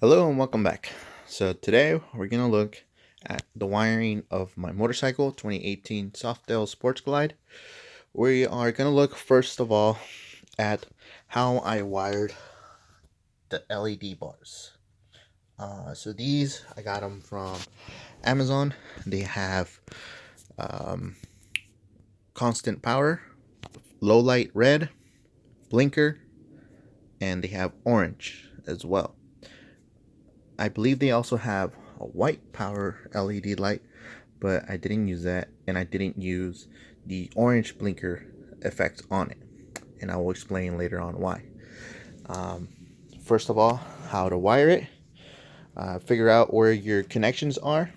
Hello and welcome back. So today we're going to look at the wiring of my motorcycle 2018 Softail Sports Glide. We are going to look first of all at how I wired the LED bars. So these I got them from Amazon. They have um, constant power, low light red, blinker, and they have orange as well. I believe they also have a white power LED light, but I didn't use that, and I didn't use the orange blinker effect on it, and I will explain later on why. Um, First of all, how to wire it. Figure out where your connections are.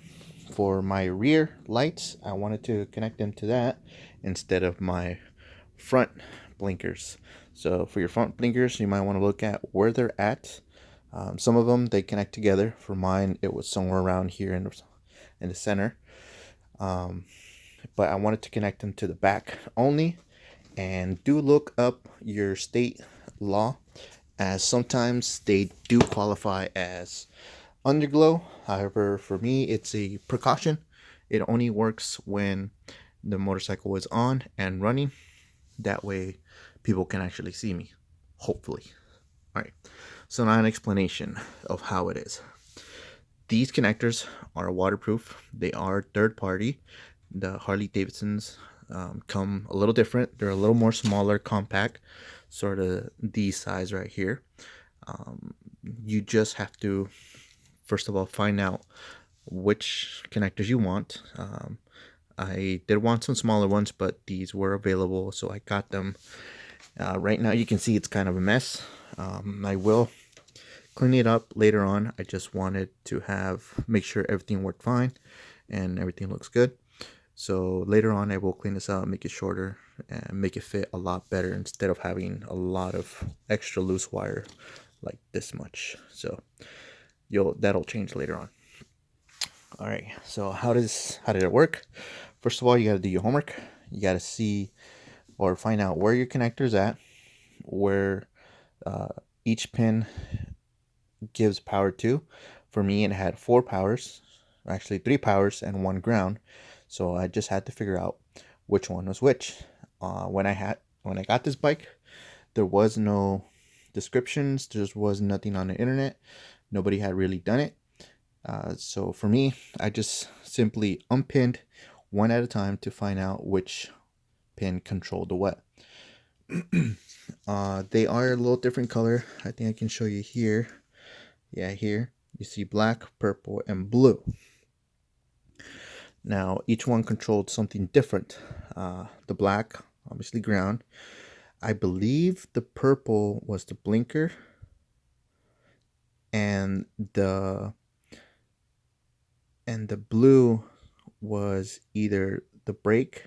For my rear lights, I wanted to connect them to that instead of my front blinkers. So for your front blinkers, you might want to look at where they're at. Some of them they connect together. For mine, it was somewhere around here in the center. But I wanted to connect them to the back only. And do look up your state law, as sometimes they do qualify as underglow. However, for me, it's a precaution. It only works when the motorcycle is on and running. That way, people can actually see me, hopefully. All right, so now an explanation of how it is. These connectors are waterproof. They are third party. The Harley Davidsons come a little different. They're a little more smaller, compact, sort of these size right here. You just have to, first of all, find out which connectors you want. I did want some smaller ones, but these were available, so I got them. Right now, you can see it's kind of a mess. I will clean it up later on. I just wanted to make sure everything worked fine and everything looks good. So later on, I will clean this out, make it shorter, and make it fit a lot better instead of having a lot of extra loose wire like this much. So that'll change later on. All right. So how did it work? First of all, you got to do your homework. You got to see or find out where your connector's at, where each pin gives power to. For me, it had 4 powers, actually 3 powers and 1 ground. So I just had to figure out which one was which. When I got this bike, there was no descriptions. There was nothing on the internet. Nobody had really done it. So for me, I just simply unpinned one at a time to find out which pin controlled the what. They are a little different color. I think I can show you here. Yeah, here you see black, purple, and blue. Now each one controlled something different. The black, obviously ground. I believe the purple was the blinker, and the blue was either the brake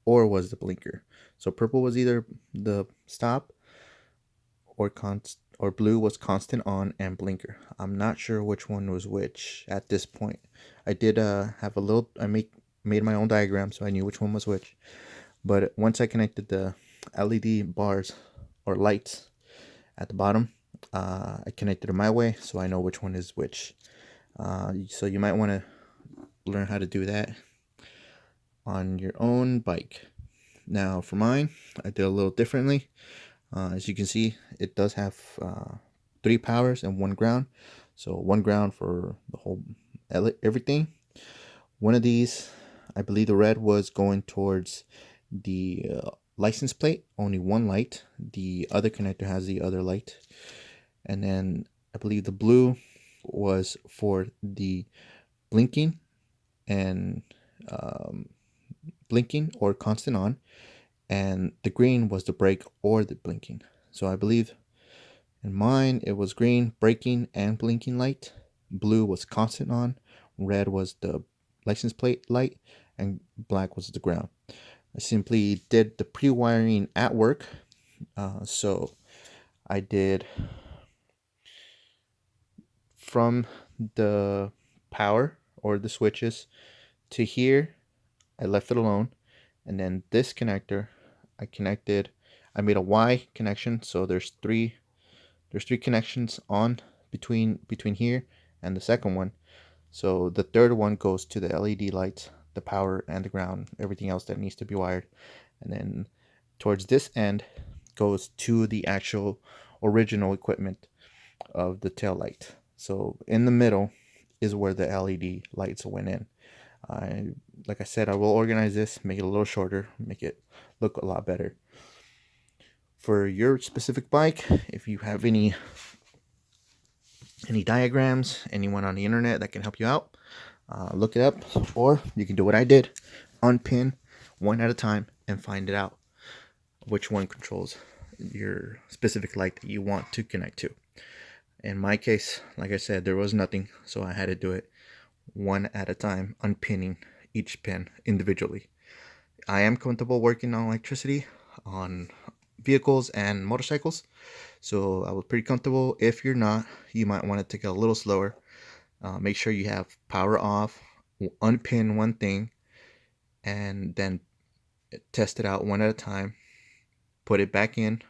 or was the blinker. So purple was either the stop, or blue was constant on and blinker. I'm not sure which one was which at this point. I did have a little. Made my own diagram, so I knew which one was which. But once I connected the LED bars or lights at the bottom, I connected it my way, so I know which one is which. So you might want to learn how to do that on your own bike. Now for mine, I did a little differently. As you can see, it does have 3 powers and 1 ground. So 1 ground for the whole everything. One of these, I believe the red was going towards the license plate. Only one light. The other connector has the other light. And then I believe the blue was for the blinking and blinking or constant on, and the green was the brake or the blinking. So I believe in mine it was green, braking and blinking light, blue was constant on, red was the license plate light, and black was the ground. I simply did the pre-wiring at work. So I did from the power or the switches to here. I left it alone, and then this connector I made a Y connection, so there's three connections on between here and the second one. So the third one goes to the LED lights, the power and the ground, everything else that needs to be wired. And then towards this end goes to the actual original equipment of the tail light. So in the middle is where the LED lights went in. Like I said, I will organize this, make it a little shorter, make it look a lot better. For your specific bike, if you have any diagrams, anyone on the internet that can help you out, look it up, or you can do what I did, unpin one at a time and find it out which one controls your specific light that you want to connect to. In my case, like I said, there was nothing, so I had to do it one at a time, unpinning each pin individually. I am comfortable working on electricity on vehicles and motorcycles, so I was pretty comfortable. If you're not, you might want to take it a little slower. Make sure you have power off, unpin one thing, and then test it out one at a time, put it back in,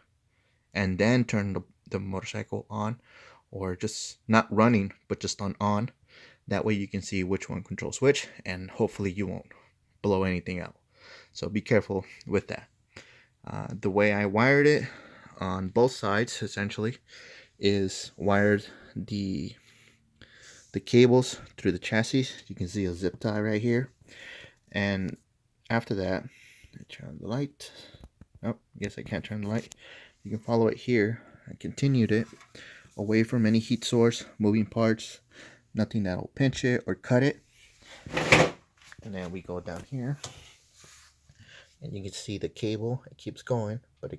and then turn the motorcycle on, or just not running but just on. That way you can see which one controls which, and hopefully you won't blow anything out. So be careful with that. The way I wired it on both sides essentially is wired the cables through the chassis. You can see a zip tie right here, and after that, I turn the light. Oh, yes, I can't turn the light. You can follow it here. I continued it away from any heat source, moving parts, nothing that'll pinch it or cut it. And then we go down here, and you can see the cable. It keeps going, but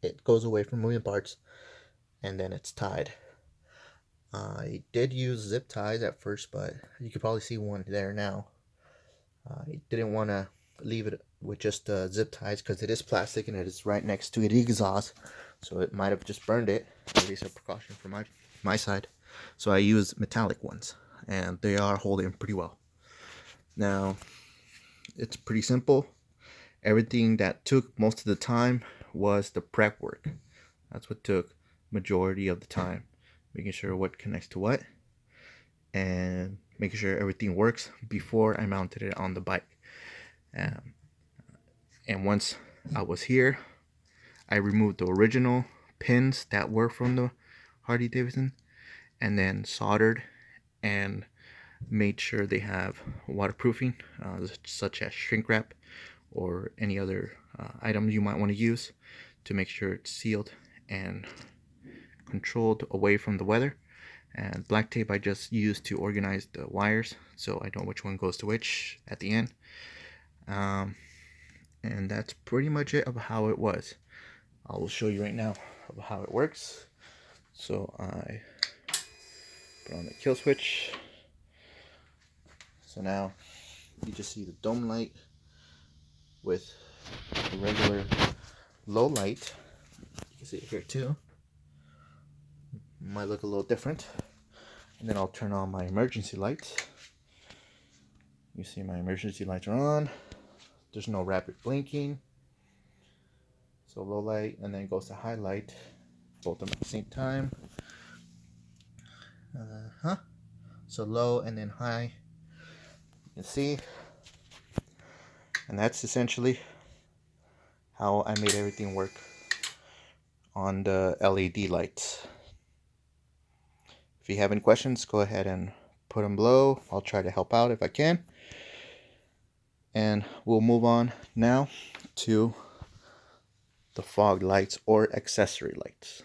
it goes away from moving parts, and then it's tied. I did use zip ties at first, but you can probably see one there now. I didn't want to leave it with just zip ties because it is plastic and it is right next to the exhaust, so it might have just burned it. At least a precaution from my side. So I used metallic ones, and they are holding pretty well. Now, it's pretty simple. Everything that took most of the time was the prep work. That's what took majority of the time. Making sure what connects to what, and making sure everything works before I mounted it on the bike. And once I was here, I removed the original pins that were from the Harley Davidson, and then soldered and made sure they have waterproofing, such as shrink wrap or any other items you might want to use to make sure it's sealed and controlled away from the weather. And black tape I just used to organize the wires so I know which one goes to which at the end. And that's pretty much it of how it was. I will show you right now of how it works. So I put on the kill switch. So now you just see the dome light with the regular low light. You can see it here too. Might look a little different. And then I'll turn on my emergency lights. You see my emergency lights are on. There's no rapid blinking. So low light, and then it goes to high light. Both of them at the same time. So low and then high. You can see. And that's essentially how I made everything work on the LED lights. If you have any questions, go ahead and put them below. I'll try to help out if I can. And we'll move on now to the fog lights or accessory lights.